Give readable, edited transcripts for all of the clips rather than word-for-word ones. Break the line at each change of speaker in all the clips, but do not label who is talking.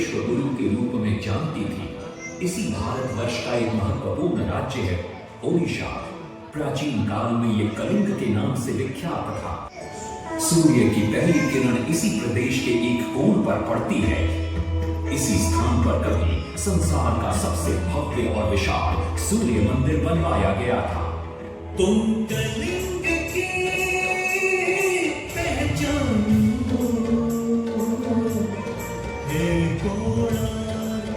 विश्व गुरु के रूप में जानती थी। इसी भारतवर्ष का एक महत्वपूर्ण राज्य है ओडिशा। प्राचीन काल में ये कलिंग के नाम से विख्यात था। सूर्य की पहली किरण इसी प्रदेश के एक कोण पर पड़ती है। इसी स्थान पर कभी संसार का सबसे भव्य और विशाल सूर्य मंदिर बनवाया गया था।
तुम कलिंग की पहचान है कोणार्क,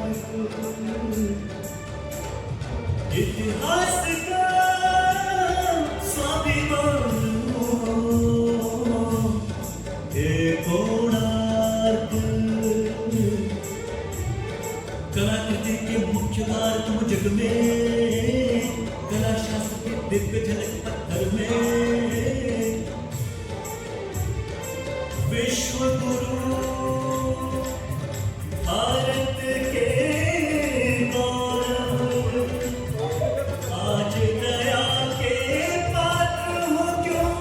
इतिहास का स्वाभिमान है कोणार्क। कलाकृति के मुख्य द्वार तुम जग में, कला शास्त्र के दिव्य झलक पत्थर में, विश्व गुरु भारत के गौरव, आज दया के पात्र हो क्यों।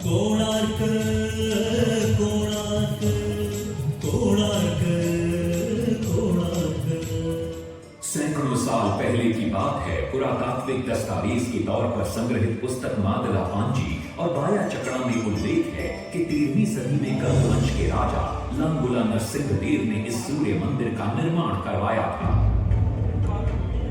कोणार्क कोणार्क कोणार्क कोणार्क।
सैकड़ों साल पहले की बात है। पुरातात्विक दस्तावेज के तौर पर संग्रहित पुस्तक मादला पांजी और बाया चकड़ा में उल्लेख है कि 13वीं सदी में गंग वंश के राजा लंगुला नरसिंहदेव ने इस सूर्य मंदिर का निर्माण करवाया था।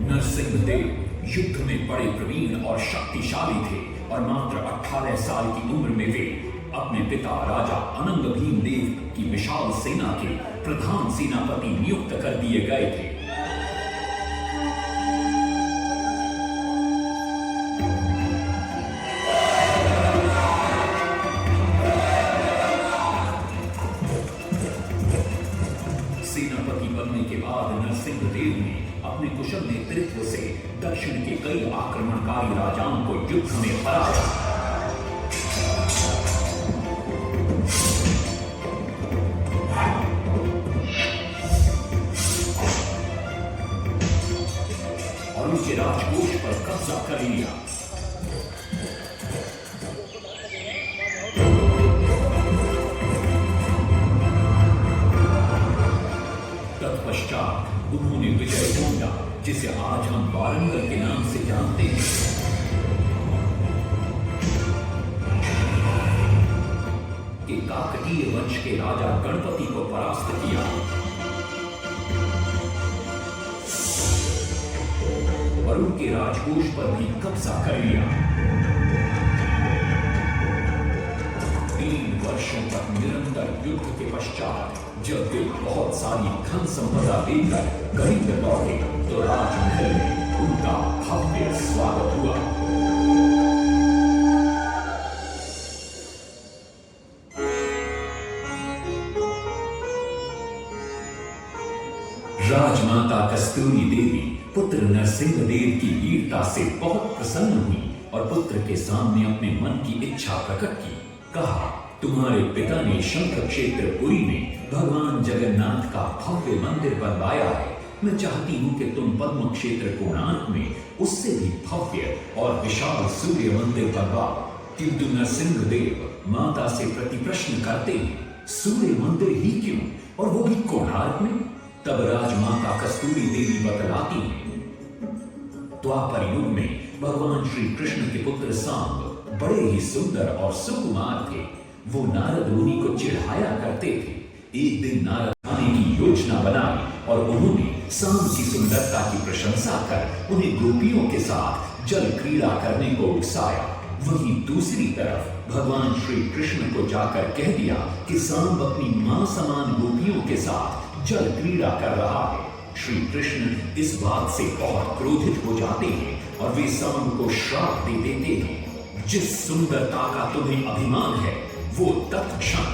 नरसिंहदेव युद्ध में बड़े प्रवीण और शक्तिशाली थे और मात्र 18 साल की उम्र में वे अपने पिता राजा अनंग भीमदेव की विशाल सेना के प्रधान सेनापति नियुक्त कर दिए गए थे। सेनापति बनने के बाद नरसिंहदेव ने अपने कुशल नेतृत्व से दक्षिण के कई आक्रमणकारी राजाओं को युद्ध में हराया। और उनके राजकोष पर कब्जा कर लिया। तत्पश्चात उन्होंने विजय ढूंढा, जिसे आज हम वारंगल के नाम से जानते हैं। कि काकतीय वंश के राजा गणपति को परास्त किया और उनके राजकोष पर भी कब्जा कर लिया। 3 वर्षों तक निरंतर युद्ध के पश्चात जब वे बहुत सारी धन संपदा देकर कलिंग लौटे तो राजमहल में उनका भव्य स्वागत हुआ। राजमाता कस्तूरी देवी पुत्र नरसिंहदेव की वीरता से बहुत प्रसन्न हुई और पुत्र के सामने अपने मन की इच्छा प्रकट की। कहा, तुम्हारे पिता ने शंख क्षेत्र पुरी में भगवान जगन्नाथ का भव्य मंदिर बनवाया है। मैं चाहती हूँ कि तुम पद्म क्षेत्र कोणार्क में उससे भी भव्य और विशाल सूर्य मंदिर बनवाओ। किंतु नरसिंहदेव माता से प्रति प्रश्न करते हैं, सूर्य मंदिर ही क्यों, और वो भी कोणार्क में। तब राजमाता कस्तूरी देवी बतलाती हैं, द्वापर युग में भगवान श्री कृष्ण के पुत्र सांब बड़े ही सुंदर और सुकुमार थे। वो नारद मुनि को चिढ़ाया करते थे। एक दिन नारद आने की योजना बनाई और उन्होंने सांब की सुंदरता की प्रशंसा कर उन्हें गोपियों के साथ जल क्रीड़ा करने को उकसाया। वहीं दूसरी तरफ भगवान श्री कृष्ण को जाकर कह दिया कि सांब अपनी मां समान गोपियों के साथ जल क्रीड़ा कर रहा है। श्री कृष्ण इस बात से बहुत क्रोधित हो जाते हैं और वे सांब को श्राप दे देते हैं, जिस सुंदरता का तुम्हें अभिमान है वो तत्क्षण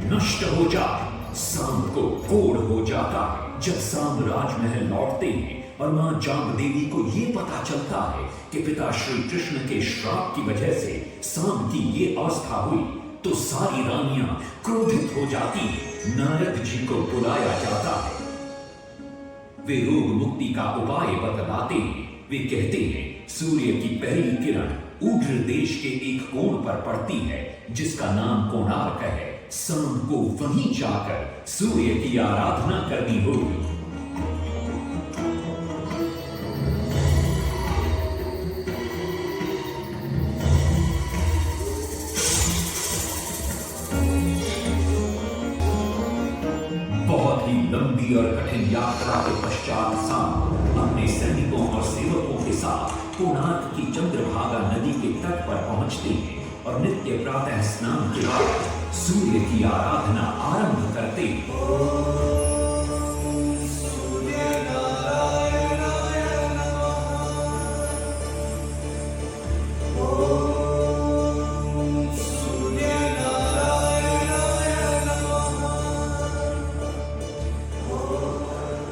नष्ट हो जाए। सांब को कोढ़ हो जाता है। जब सांब राजमहल लौटते हैं और मां जामदेवी को ये पता चलता है कि पिता श्री कृष्ण के श्राप की वजह से सांब की ये अवस्था हुई, तो सारी रानियां क्रोधित हो जाती हैं। नारद जी को बुलाया जाता है। वे रोग मुक्ति का उपाय बतलाते हैं। वे कहते हैं, सूर्य की पहली किरण ऊर्ध्व देश के एक कोण पर पड़ती है जिसका नाम कोणार्क है। शाम को वहीं जाकर सूर्य की आराधना करनी होगी। बहुत ही लंबी और कठिन यात्रा के पश्चात शाम अपने सैनिकों और सेवकों के साथ कोणार्क की चंद्रभागा नदी के तट पर पहुंचते हैं और नित्य प्रातः स्नान के बाद सूर्य की आराधना आरंभ करते हैं।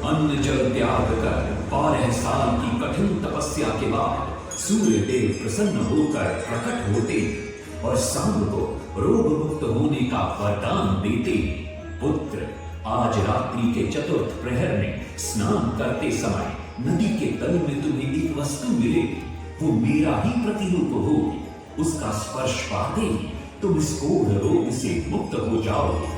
अन्न जल त्याग कर 12 साल की कठिन तपस्या के बाद सूर्य देव प्रसन्न होकर प्रकट होते और शाम को रोग मुक्त होने का वरदान देते। पुत्र, आज रात्रि के चतुर्थ प्रहर में स्नान करते समय नदी के तल में तुम्हें एक वस्तु मिलेगी, वो मेरा ही प्रतिरूप होगी। उसका स्पर्श पाते ही तुम इस कोढ़ रोग से मुक्त हो जाओगे।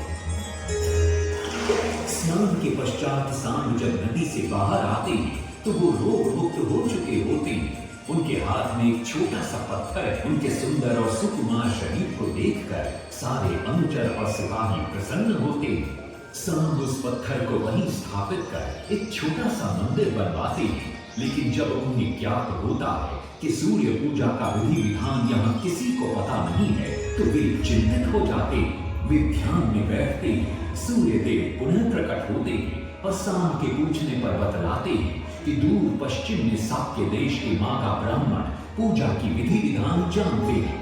स्नान के पश्चात शाम जब नदी से बाहर आते हैं तो वो रोग मुक्त हो चुके होते हैं। उनके हाथ में एक छोटा सा पत्थर है। उनके सुंदर और सुकुमार शरीर को देखकर सारे अनुचर और सिपाही प्रसन्न होते हैं। शाम उस पत्थर को वहीं स्थापित कर एक छोटा सा मंदिर बनवाते हैं। लेकिन जब उन्हें ज्ञात होता है कि सूर्य पूजा का विधि विधान यहाँ किसी को पता नहीं है तो वे चिंतित हो जाते हैं। वे ध्यान में बैठते हैं। सूर्य देव पुनः प्रकट होते हैं और शाम के पूछने पर बतलाते हैं कि दूर पश्चिम में साक्य देश के मागा ब्राह्मण पूजा की विधि विधान जानते हैं।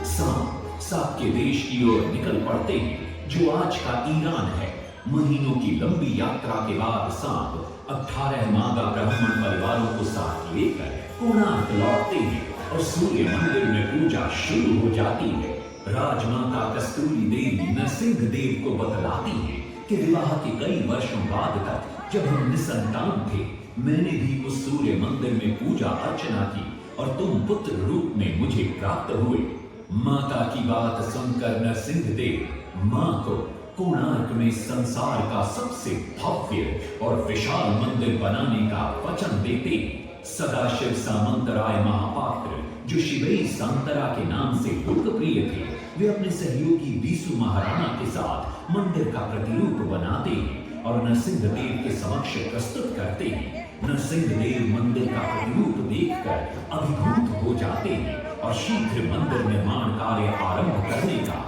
शाम साक्य देश की ओर निकल पड़ते हैं जो आज का ईरान है। महीनों की लंबी यात्रा के बाद शाम 18 मागा ब्राह्मण परिवारों को साथ लेकर कोणार्क लौटते हैं और सूर्य मंदिर में पूजा शुरू हो जाती है। राजमाता कस्तूरी देवी नरसिंह देव को बतलाती है कि विवाह के कई वर्षों बाद तक जब हम निसंतान थे, मैंने भी उस सूर्य मंदिर में पूजा अर्चना की और तुम पुत्र रूप में मुझे प्राप्त हुए। माता की बात सुनकर नरसिंह देव मां को कोणार्क में संसार का सबसे भव्य और विशाल मंदिर बनाने का वचन देते। सदाशिव सामंतराय महापात्र जो शिवेई सांतरा के नाम से लोकप्रिय थे, वे अपने सहयोगी बीसू महाराणा के साथ मंदिर का प्रतिरूप बनाते हैं और नरसिंह देव के समक्ष प्रस्तुत करते हैं। नरसिंह देव मंदिर का प्रतिरूप देखकर अभिभूत हो जाते हैं और शीघ्र मंदिर निर्माण कार्य आरंभ करने का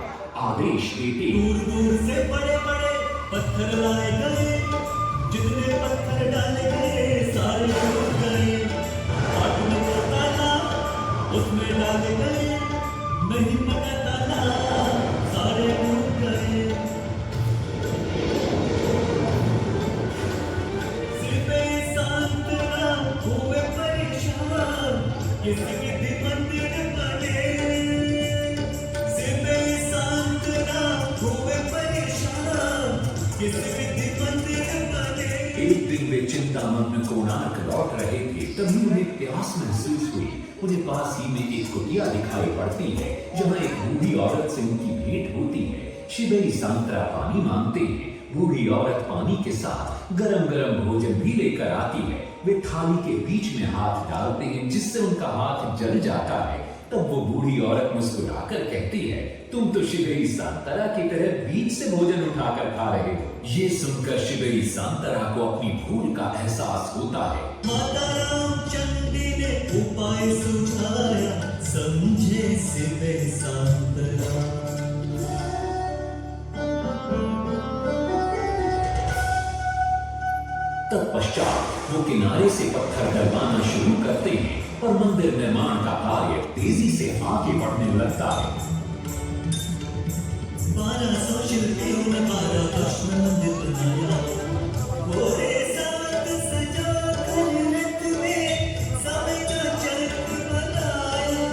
आदेश देते हैं।
दूर दूर से बड़े बड़े पत्थर लाए गए, जितने पत्थर डाले गए सारे टूट गए। आदमी का ताला उसमें डाले गए, नहीं मटा ताला सारे टूट गए। सिर्फ सांत्वना हुए परेशान, किसी विधि मंदिर बने। सिर्फ सांत्वना हुए परेशान, किसी विधि मंदिर बने।
एक दिन वे चिंतामग्न कोणार्क लौट रहे थे, तभी उन्हें प्यास महसूस हुई। उन्हें पास ही में एक कुटिया दिखाई पड़ती है जहाँ एक बूढ़ी औरत से उनकी भेंट होती है। शिवेई सांतरा पानी मांगते हैं। बूढ़ी औरत पानी के साथ गरम गरम भोजन भी लेकर आती है। वे थाली के बीच में हाथ डालते हैं जिससे उनका हाथ जल जाता है। तब वो बूढ़ी औरत मुस्कुराकर कहती है, तुम तो शिवेई सांतरा की तरह बीच से भोजन उठाकर खा रहे हो। ये सुनकर शिवेई सांतरा को अपनी भूल का एहसास होता है।
माता रामचंडी ने उपाय सुझाया, समझे सिर्फ सांतरा।
तत्पश्चात वो किनारे से पत्थर डलवाना शुरू करते हैं और मंदिर निर्माण का कार्य तेजी से आगे बढ़ने लगता है।
1200 शिल्पियों ने 12 वर्ष में मंदिर बनाया। घोड़े साथ सजा कर रथ में समय का चरख बनाया।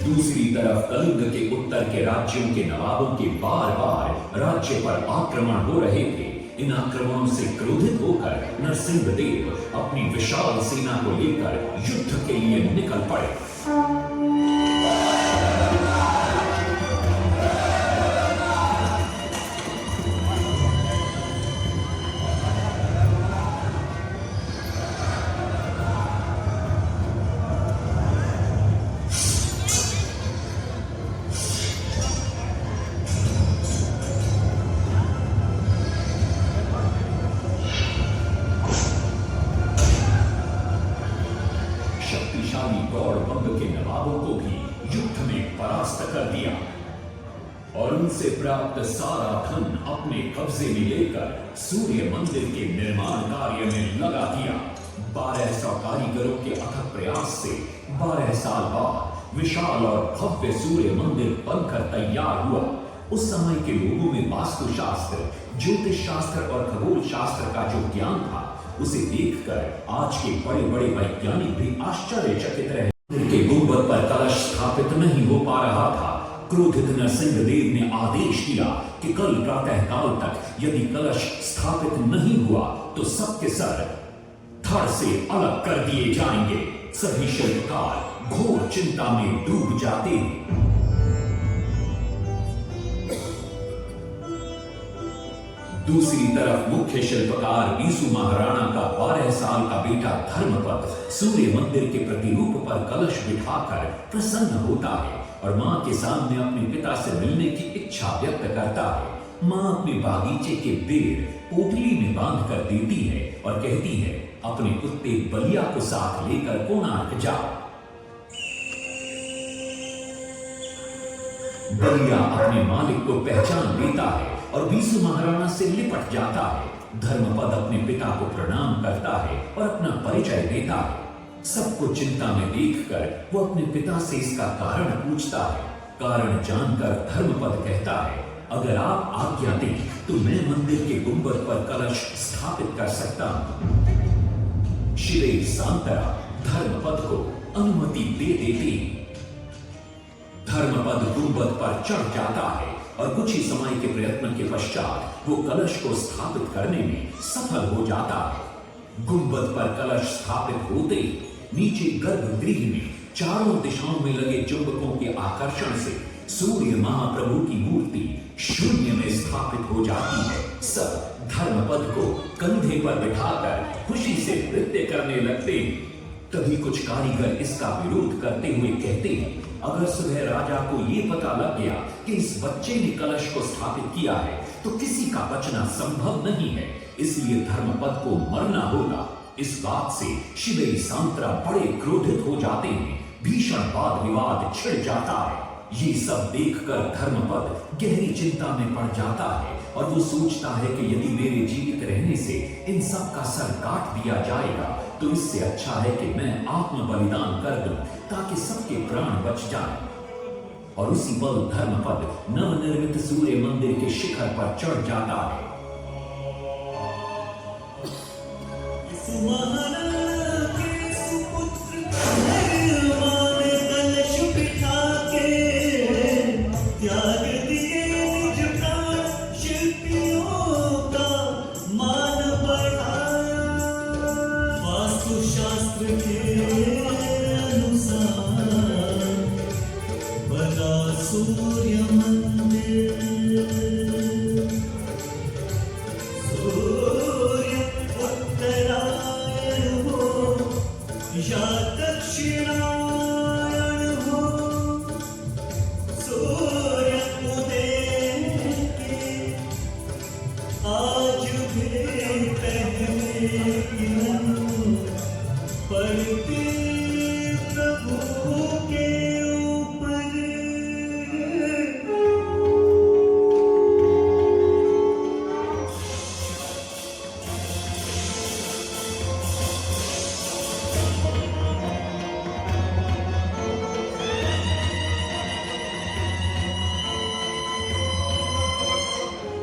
दूसरी तरफ कलिंग के उत्तर के राज्यों के नवाबों के बार बार राज्य पर आक्रमण हो रहे थे। इन आक्रमणों से क्रोधित होकर नरसिंहदेव अपनी विशाल सेना को लेकर युद्ध के लिए निकल पड़े। शक्तिशाली गौड़बंग के नवाबों को भी युद्ध में परास्त कर दिया और उनसे प्राप्त सारा धन अपने कब्जे में लेकर सूर्य मंदिर के निर्माण कार्य में लगा दिया। 1200 कारीगरों के अथक प्रयास से 12 साल बाद विशाल और भव्य सूर्य मंदिर बनकर तैयार हुआ। उस समय के लोगों में वास्तुशास्त्र, ज्योतिष शास्त्र और खगोल शास्त्र का जो ज्ञान था, उसे देखकर आज के बड़े बड़े वैज्ञानिक भी आश्चर्यचकित रहे। मंदिर के गुंबद पर कलश स्थापित नहीं हो पा रहा था। क्रोधित नरसिंहदेव ने आदेश दिया कि कल प्रातःकाल तक यदि कलश स्थापित नहीं हुआ तो सबके सर धड़ से अलग कर दिए जाएंगे। सभी शिल्पकार घोर चिंता में डूब जाते हैं। दूसरी तरफ मुख्य शिल्पकार बीसू महाराणा का 12 साल का बेटा धर्मपद सूर्य मंदिर के प्रतिरूप पर कलश बिठाकर प्रसन्न होता है और मां के सामने अपने पिता से मिलने की इच्छा व्यक्त करता है। मां अपने बागीचे के बेर पोटली में बांध कर देती है और कहती है, अपने कुत्ते बलिया को साथ लेकर कोणार्क जाओ। बलिया अपने मालिक को पहचान लेता है और बीसू महाराणा से लिपट जाता है। धर्मपद अपने पिता को प्रणाम करता है और अपना परिचय देता है। सबको चिंता में देखकर वो अपने पिता से इसका कारण पूछता है। कारण जानकर धर्मपद कहता है, अगर आप आज्ञा दें तो मैं मंदिर के गुंबद पर कलश स्थापित कर सकता हूं। शिवे सांतरा धर्मपद को अनुमति दे देती। धर्मपद गुंबद पर चढ़ जाता है और कुछ ही समय के प्रयत्न के पश्चात वो कलश को स्थापित करने में सफल हो जाता है। गुंबद पर कलश स्थापित होते ही नीचे गर्भगृह में चारों दिशाओं में लगे चुंबकों के आकर्षण से सूर्य महाप्रभु की मूर्ति शून्य में स्थापित हो जाती है। सब धर्मपद को कंधे पर बिठाकर खुशी से नृत्य करने लगते हैं। तभी कुछ कारीगर इसका विरोध करते हुए कहते हैं, अगर सुबह राजा को ये पता लग गया कि इस बच्चे ने कलश को स्थापित किया है तो किसी का बचना संभव नहीं है, इसलिए धर्मपद को मरना होगा। इस बात से शिवे सांतरा बड़े क्रोधित हो जाते हैं। भीषण वाद विवाद छिड़ जाता है। ये सब देखकर धर्मपद गहरी चिंता में पड़ जाता है और वो सोचता है कि यदि मेरे जीवित रहने से इन सब का सर काट दिया जाएगा तो इससे अच्छा है कि मैं आत्म बलिदान कर दूं ताकि सबके प्राण बच जाएं। और उसी पल धर्मपद नवनिर्मित सूर्य मंदिर के शिखर पर चढ़ जाता है।
सूर्य मंदिर सूर्य उत्तरायण हो या दक्षिणायण हो, सूर्य उदय के आज भी पहले किरण पड़ती प्रभु के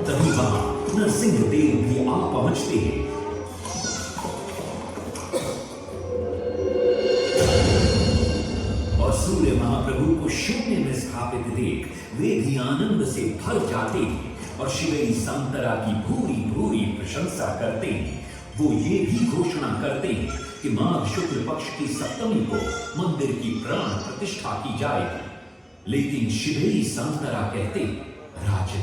तभी वहां नरसिंहदेव भी आ पहुंचते हैं। और सूर्य महाप्रभु को शून्य में स्थापित देख वे भी आनंद से भर जाते हैं। और शिवेई सांतरा की भूरी भूरी प्रशंसा करते हैं। वो ये भी घोषणा करते हैं कि माघ शुक्ल पक्ष की सप्तमी को मंदिर की प्राण प्रतिष्ठा की जाएगी। लेकिन शिवेई सांतरा कहते हैं, राजन,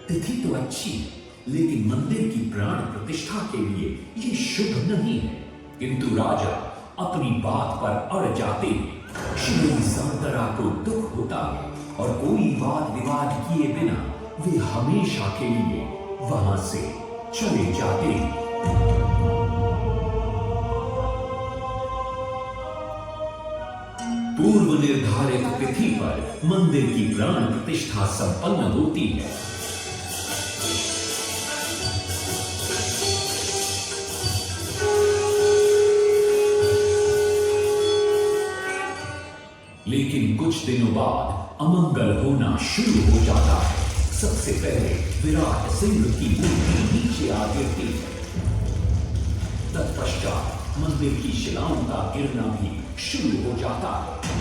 तिथि तो अच्छी है, लेकिन मंदिर की प्राण प्रतिष्ठा के लिए ये शुभ नहीं है। किंतु राजा अपनी बात पर अड़ जाते हैं। शिवेई सांतरा को दुख होता है और कोई वाद विवाद किए बिना वे हमेशा के लिए वहां से चले जाते हैं। पूर्व निर्धारित तिथि पर मंदिर की प्राण प्रतिष्ठा संपन्न होती है। लेकिन कुछ दिनों बाद अमंगल होना शुरू हो जाता है। सबसे पहले विराट सिंह की मूर्ति नीचे आ गिरती है। तत्पश्चात मंदिर की शिलाओं का गिरना भी शुरू हो जाता है।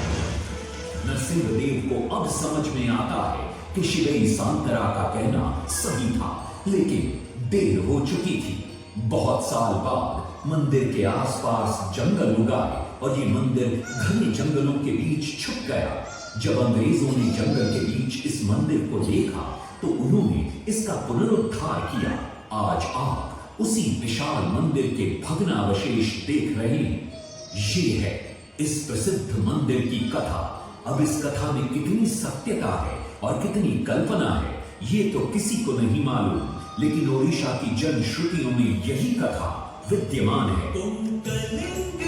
नरसिंहदेव को अब समझ में आता है कि शिवेई सांतरा का कहना सही था, लेकिन देर हो चुकी थी। बहुत साल बाद मंदिर के आसपास जंगल उगाए और ये मंदिर घने जंगलों के बीच छुप गया। जब अंग्रेजों ने जंगल के बीच इस मंदिर को देखा तो उन्होंने इसका पुनरुद्धार किया। आज आप उसी विशाल मंदिर के भग्नावशेष देख रहे हैं। ये है इस प्रसिद्ध मंदिर की कथा। अब इस कथा में कितनी सत्यता है और कितनी कल्पना है, ये तो किसी को नहीं मालूम, लेकिन ओडिशा की जनश्रुतियों में यही कथा विद्यमान है।
तुम कलिंग